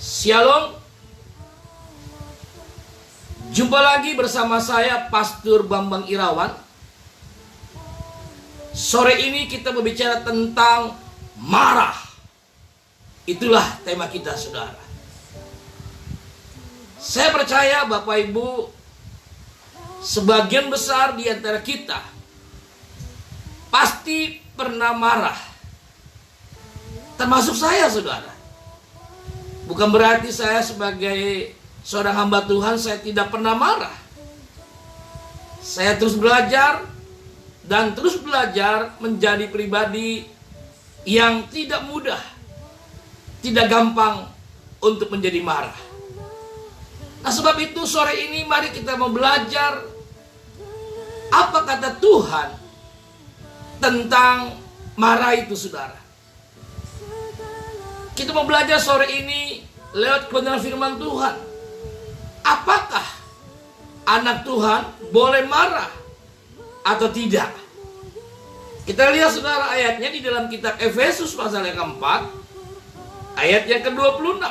Shalom. Jumpa lagi bersama saya Pastor Bambang Irawan. Sore ini kita berbicara tentang marah. Itulah tema kita, saudara. Saya percaya Bapak Ibu, sebagian besar di antara kita pasti pernah marah. Termasuk saya, saudara. Bukan berarti saya sebagai seorang hamba Tuhan saya tidak pernah marah. Saya terus belajar dan terus belajar menjadi pribadi yang tidak mudah, tidak gampang untuk menjadi marah. Nah, sebab itu sore ini mari kita mau belajar apa kata Tuhan tentang marah itu, saudara. Kita mau belajar sore ini lewat kebenaran firman Tuhan. Apakah anak Tuhan boleh marah atau tidak? Kita lihat, saudara, ayatnya di dalam kitab Efesus pasal yang keempat, ayat yang ke-26.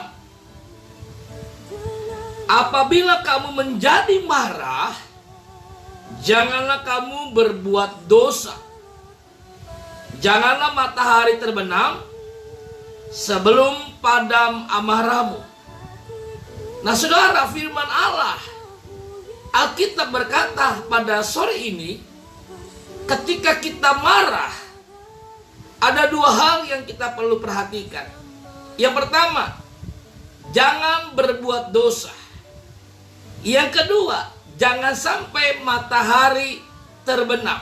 Apabila kamu menjadi marah, janganlah kamu berbuat dosa. Janganlah matahari terbenam sebelum padam amarahmu. Nah, saudara, firman Allah, Alkitab berkata pada sore ini, ketika kita marah, ada dua hal yang kita perlu perhatikan. Yang pertama, jangan berbuat dosa. Yang kedua, jangan sampai matahari terbenam.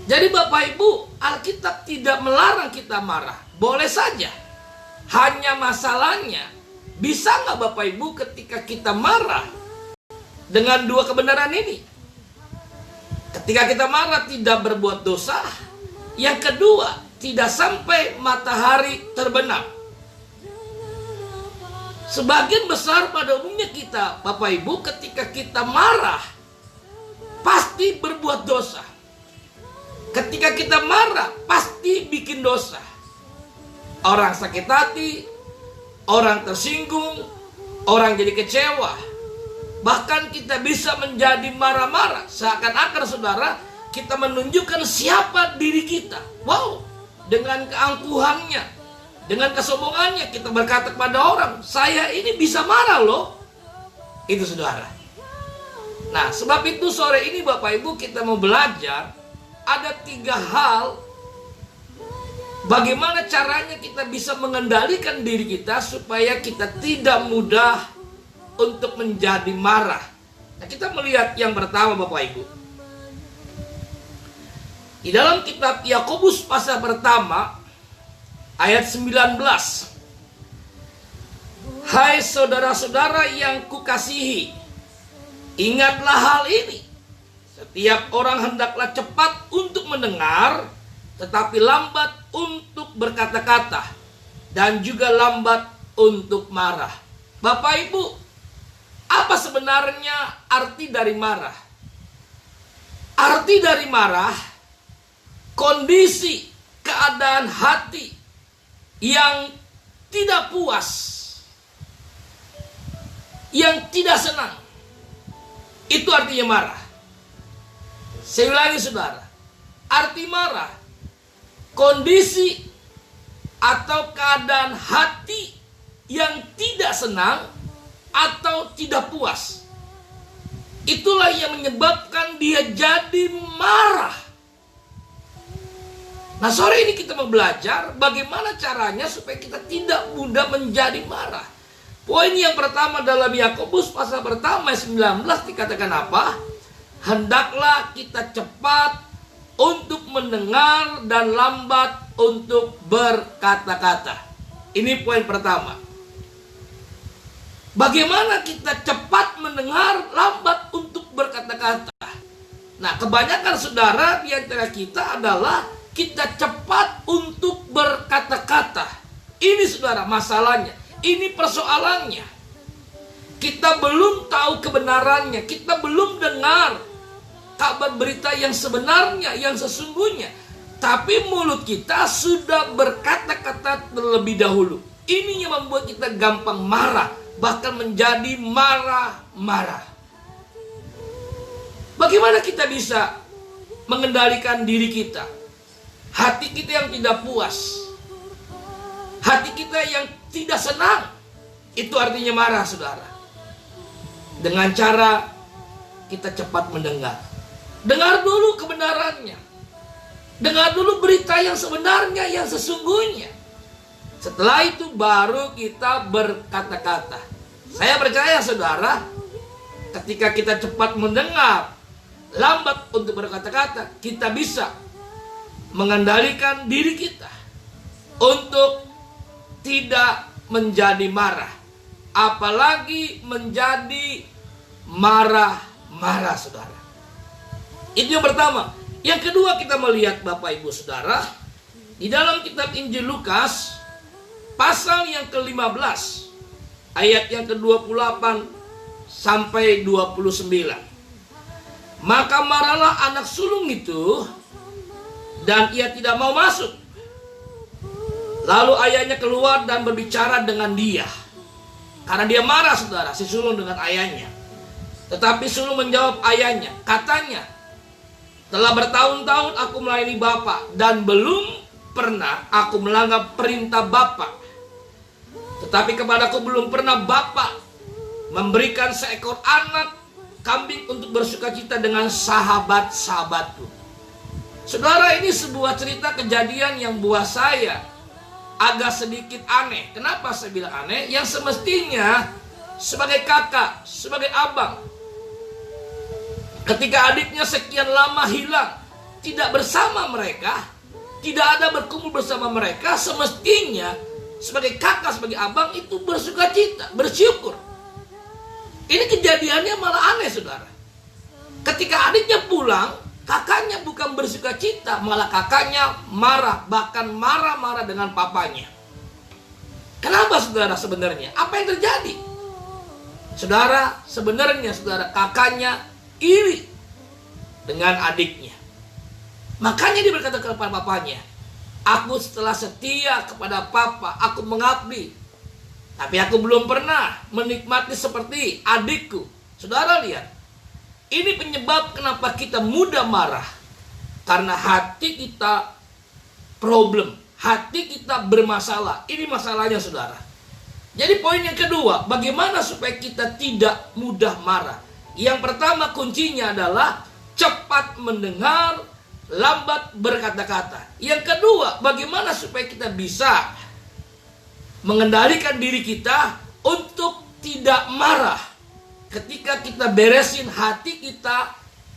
Jadi Bapak Ibu, Alkitab tidak melarang kita marah. Boleh saja. Hanya masalahnya, bisa nggak Bapak Ibu ketika kita marah dengan dua kebenaran ini? Ketika kita marah tidak berbuat dosa. Yang kedua, tidak sampai matahari terbenam. Sebagian besar pada umumnya kita, Bapak Ibu, ketika kita marah pasti berbuat dosa. Ketika kita marah pasti bikin dosa. Orang sakit hati, orang tersinggung, orang jadi kecewa. Bahkan kita bisa menjadi marah-marah. Seakan-akan, saudara, kita menunjukkan siapa diri kita. Wow, dengan keangkuhannya, dengan kesombongannya kita berkata kepada orang, saya ini bisa marah loh. Itu, saudara. Nah, sebab itu sore ini Bapak Ibu kita mau belajar ada 3 hal bagaimana caranya kita bisa mengendalikan diri kita supaya kita tidak mudah untuk menjadi marah. Nah, kita melihat yang pertama, Bapak Ibu. Di dalam kitab Yakobus pasal pertama ayat 19. Hai saudara-saudara yang kukasihi, ingatlah hal ini. Setiap orang hendaklah cepat untuk mendengar, tetapi lambat untuk berkata-kata, dan juga lambat untuk marah. Bapak Ibu, apa sebenarnya arti dari marah? Arti dari marah, kondisi, keadaan hati yang tidak puas, yang tidak senang. Itu artinya marah. Saya ulangi, saudara. Arti marah, kondisi atau keadaan hati yang tidak senang atau tidak puas. Itulah yang menyebabkan dia jadi marah. Nah, sore ini kita mau belajar bagaimana caranya supaya kita tidak mudah menjadi marah. Poin yang pertama dalam Yakobus pasal pertama ayat 19 dikatakan apa? Hendaklah kita cepat untuk mendengar dan lambat untuk berkata-kata. Ini poin pertama. Bagaimana kita cepat mendengar, lambat untuk berkata-kata? Nah, kebanyakan saudara di antara kita adalah kita cepat untuk berkata-kata. Ini, saudara, masalahnya. Ini persoalannya. Kita belum tahu kebenarannya. Kita belum dengar kabar berita yang sebenarnya, yang sesungguhnya. Tapi mulut kita sudah berkata-kata terlebih dahulu. Ini yang membuat kita gampang marah, bahkan menjadi marah-marah. Bagaimana kita bisa mengendalikan diri kita? Hati kita yang tidak puas, hati kita yang tidak senang, itu artinya marah, saudara. Dengan cara kita cepat mendengar. Dengar dulu kebenarannya. Dengar dulu berita yang sebenarnya, yang sesungguhnya. Setelah itu baru kita berkata-kata. Saya percaya, saudara, ketika kita cepat mendengar, lambat untuk berkata-kata, kita bisa mengendalikan diri kita untuk tidak menjadi marah, apalagi menjadi marah-marah, saudara. Itu yang pertama. Yang kedua, kita melihat Bapak Ibu Saudara, di dalam kitab Injil Lukas pasal yang ke-15 ayat yang ke-28 sampai 29. Maka marahlah anak sulung itu, dan ia tidak mau masuk. Lalu ayahnya keluar dan berbicara dengan dia. Karena dia marah, saudara, si sulung dengan ayahnya. Tetapi sulung menjawab ayahnya, katanya, telah bertahun-tahun aku melayani Bapak, dan belum pernah aku melanggar perintah Bapak. Tetapi kepadaku belum pernah Bapak memberikan seekor anak kambing untuk bersukacita dengan sahabat-sahabatku. Saudara, ini sebuah cerita kejadian yang buat saya agak sedikit aneh. Kenapa saya bilang aneh? Yang semestinya sebagai kakak, sebagai abang, ketika adiknya sekian lama hilang, tidak bersama mereka, tidak ada berkumpul bersama mereka, semestinya sebagai kakak, sebagai abang itu bersukacita, bersyukur. Ini kejadiannya malah aneh, saudara. Ketika adiknya pulang, kakaknya bukan bersukacita, malah kakaknya marah, bahkan marah-marah dengan papanya. Kenapa, saudara, sebenarnya? Apa yang terjadi? Saudara, sebenarnya, saudara, kakaknya iri dengan adiknya. Makanya dia berkata kepada papanya, aku setelah setia kepada Papa, aku mengabdi, tapi aku belum pernah menikmati seperti adikku. Saudara lihat, ini penyebab kenapa kita mudah marah. Karena hati kita problem, hati kita bermasalah. Ini masalahnya, saudara. Jadi poin yang kedua, bagaimana supaya kita tidak mudah marah? Yang pertama, kuncinya adalah cepat mendengar, lambat berkata-kata. Yang kedua, bagaimana supaya kita bisa mengendalikan diri kita untuk tidak marah ketika kita beresin hati kita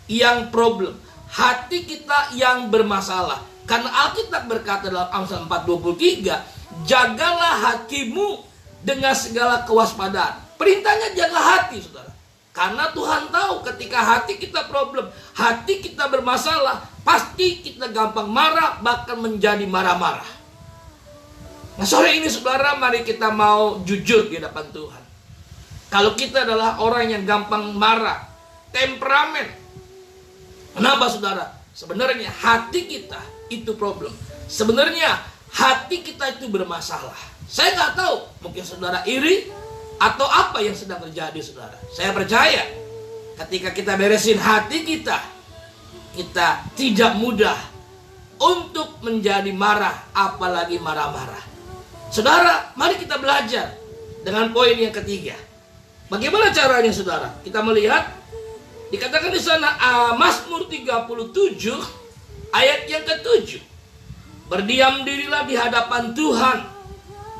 yang problem, hati kita yang bermasalah. Karena Alkitab berkata dalam Amsal 4:23, jagalah hatimu dengan segala kewaspadaan. Perintahnya jaga hati, saudara. Karena Tuhan tahu ketika hati kita problem, hati kita bermasalah, pasti kita gampang marah, bahkan menjadi marah-marah. Nah, sore ini, saudara, mari kita mau jujur di hadapan Tuhan. Kalau kita adalah orang yang gampang marah, temperamen. Kenapa, saudara? Sebenarnya hati kita itu problem. Sebenarnya hati kita itu bermasalah. Saya nggak tahu, mungkin saudara iri atau apa yang sedang terjadi, saudara. Saya percaya ketika kita beresin hati kita, kita tidak mudah untuk menjadi marah, apalagi marah-marah. Saudara, mari kita belajar dengan poin yang ketiga. Bagaimana caranya, saudara? Kita melihat dikatakan di sana Mazmur 37 ayat yang ke-7. Berdiam dirilah di hadapan Tuhan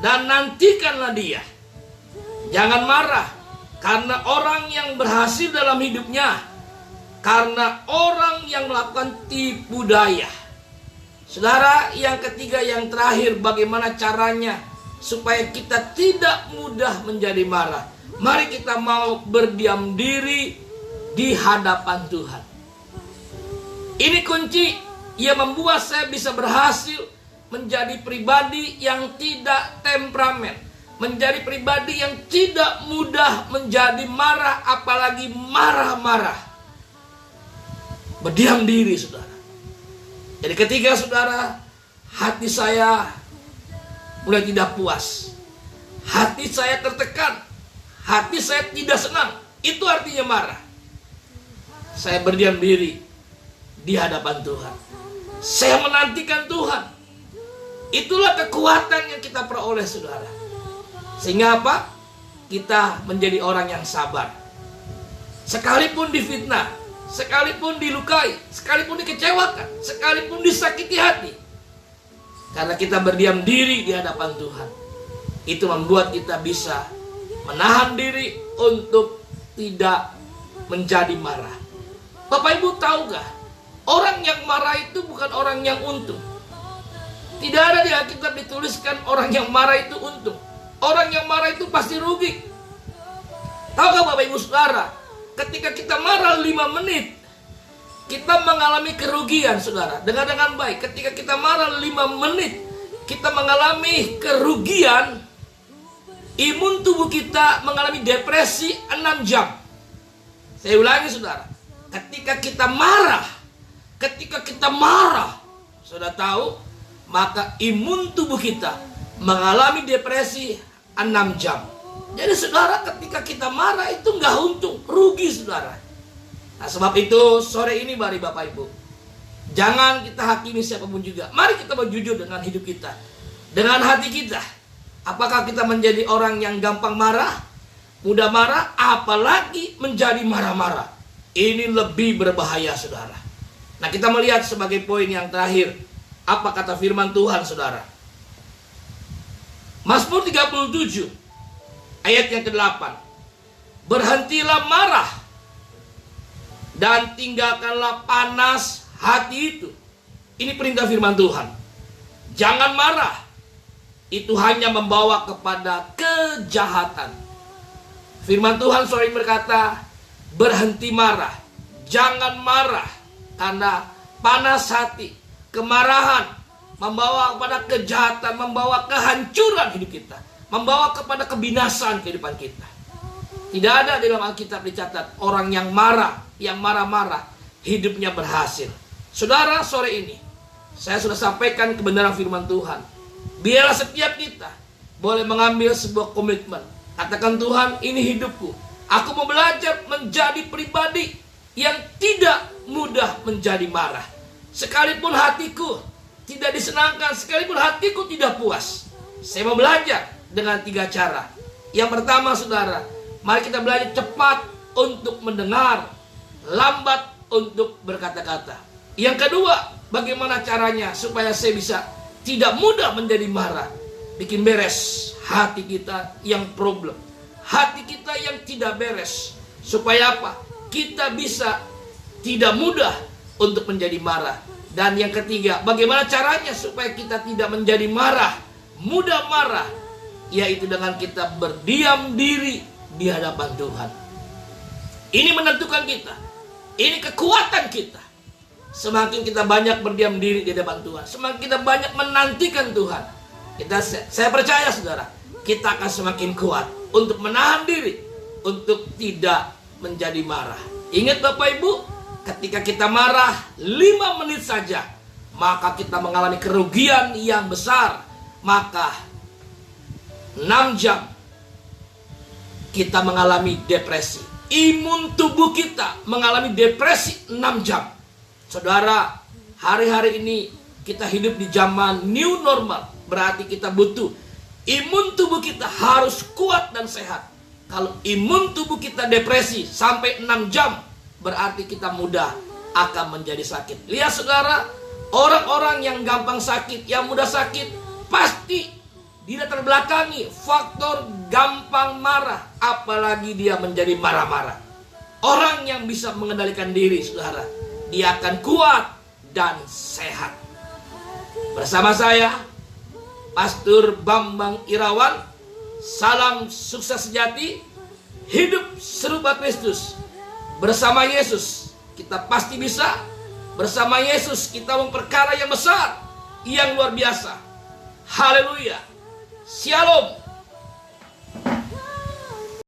dan nantikanlah Dia. Jangan marah karena orang yang berhasil dalam hidupnya, karena orang yang melakukan tipu daya. Saudara, yang ketiga, yang terakhir, bagaimana caranya supaya kita tidak mudah menjadi marah? Mari kita mau berdiam diri di hadapan Tuhan. Ini kunci yang membuat saya bisa berhasil menjadi pribadi yang tidak temperamen, menjadi pribadi yang tidak mudah menjadi marah, apalagi marah-marah. Berdiam diri, saudara. Jadi ketika, saudara, hati saya mulai tidak puas, hati saya tertekan, hati saya tidak senang, itu artinya marah. Saya berdiam diri di hadapan Tuhan. Saya menantikan Tuhan. Itulah kekuatan yang kita peroleh, saudara. Sehingga apa? Kita menjadi orang yang sabar. Sekalipun difitnah, sekalipun dilukai, sekalipun dikecewakan, sekalipun disakiti hati, karena kita berdiam diri di hadapan Tuhan, itu membuat kita bisa menahan diri untuk tidak menjadi marah. Bapak Ibu tahu gak? Orang yang marah itu bukan orang yang untung. Tidak ada di Alkitab dituliskan orang yang marah itu untung. Orang yang marah itu pasti rugi. Tahu gak Bapak Ibu Saudara? Ketika kita marah 5 menit, kita mengalami kerugian, saudara. Dengar dengan baik. Ketika kita marah 5 menit, kita mengalami kerugian. Imun tubuh kita mengalami depresi 6 jam. Saya ulangi, saudara. Ketika kita marah, sudah tahu, maka imun tubuh kita mengalami depresi 6 jam. Jadi saudara, ketika kita marah itu nggak untung, rugi saudara. Nah sebab itu sore ini mari Bapak Ibu, jangan kita hakimi siapapun juga. Mari kita berjujur dengan hidup kita, dengan hati kita. Apakah kita menjadi orang yang gampang marah, mudah marah, apalagi menjadi marah-marah? Ini lebih berbahaya saudara. Nah kita melihat sebagai poin yang terakhir, apa kata firman Tuhan saudara? Mazmur 37 ayat yang ke-8. Berhentilah marah dan tinggalkanlah panas hati itu. Ini perintah firman Tuhan. Jangan marah. Itu hanya membawa kepada kejahatan. Firman Tuhan sore ini berkata, berhenti marah. Jangan marah. Karena panas hati, kemarahan membawa kepada kejahatan, membawa kehancuran hidup kita, membawa kepada kebinasaan kehidupan kita. Tidak ada di dalam Alkitab dicatat orang yang marah-marah hidupnya berhasil. Saudara, sore ini saya sudah sampaikan kebenaran firman Tuhan. Biarlah setiap kita boleh mengambil sebuah komitmen. Katakan, Tuhan, ini hidupku. Aku mau belajar menjadi pribadi yang tidak mudah menjadi marah. Sekalipun hatiku tidak disenangkan, sekalipun hatiku tidak puas, saya mau belajar dengan 3 cara. Yang pertama saudara, mari kita belajar cepat untuk mendengar, lambat untuk berkata-kata. Yang kedua, bagaimana caranya supaya saya bisa tidak mudah menjadi marah? Bikin beres hati kita yang problem, hati kita yang tidak beres. Supaya apa? Kita bisa tidak mudah untuk menjadi marah. Dan yang ketiga, bagaimana caranya supaya kita tidak menjadi marah, mudah marah? Yaitu dengan kita berdiam diri di hadapan Tuhan. Ini menentukan kita. Ini kekuatan kita. Semakin kita banyak berdiam diri di hadapan Tuhan, semakin kita banyak menantikan Tuhan, saya percaya saudara, kita akan semakin kuat untuk menahan diri, untuk tidak menjadi marah. Ingat Bapak Ibu, ketika kita marah 5 menit saja, maka kita mengalami kerugian yang besar. Maka 6 jam kita mengalami depresi. Imun tubuh kita mengalami depresi 6 jam. Saudara, hari-hari ini kita hidup di zaman new normal. Berarti kita butuh imun tubuh kita harus kuat dan sehat. Kalau imun tubuh kita depresi sampai 6 jam, berarti kita mudah akan menjadi sakit. Lihat saudara, orang-orang yang gampang sakit, yang mudah sakit, pasti dilatar belakangi faktor gampang marah, apalagi dia menjadi marah-marah. Orang yang bisa mengendalikan diri, saudara, dia akan kuat dan sehat. Bersama saya, Pastor Bambang Irawan, salam sukses sejati, hidup serupa Kristus. Bersama Yesus kita pasti bisa. Bersama Yesus kita memperkara yang besar, yang luar biasa. Haleluya. Shalom.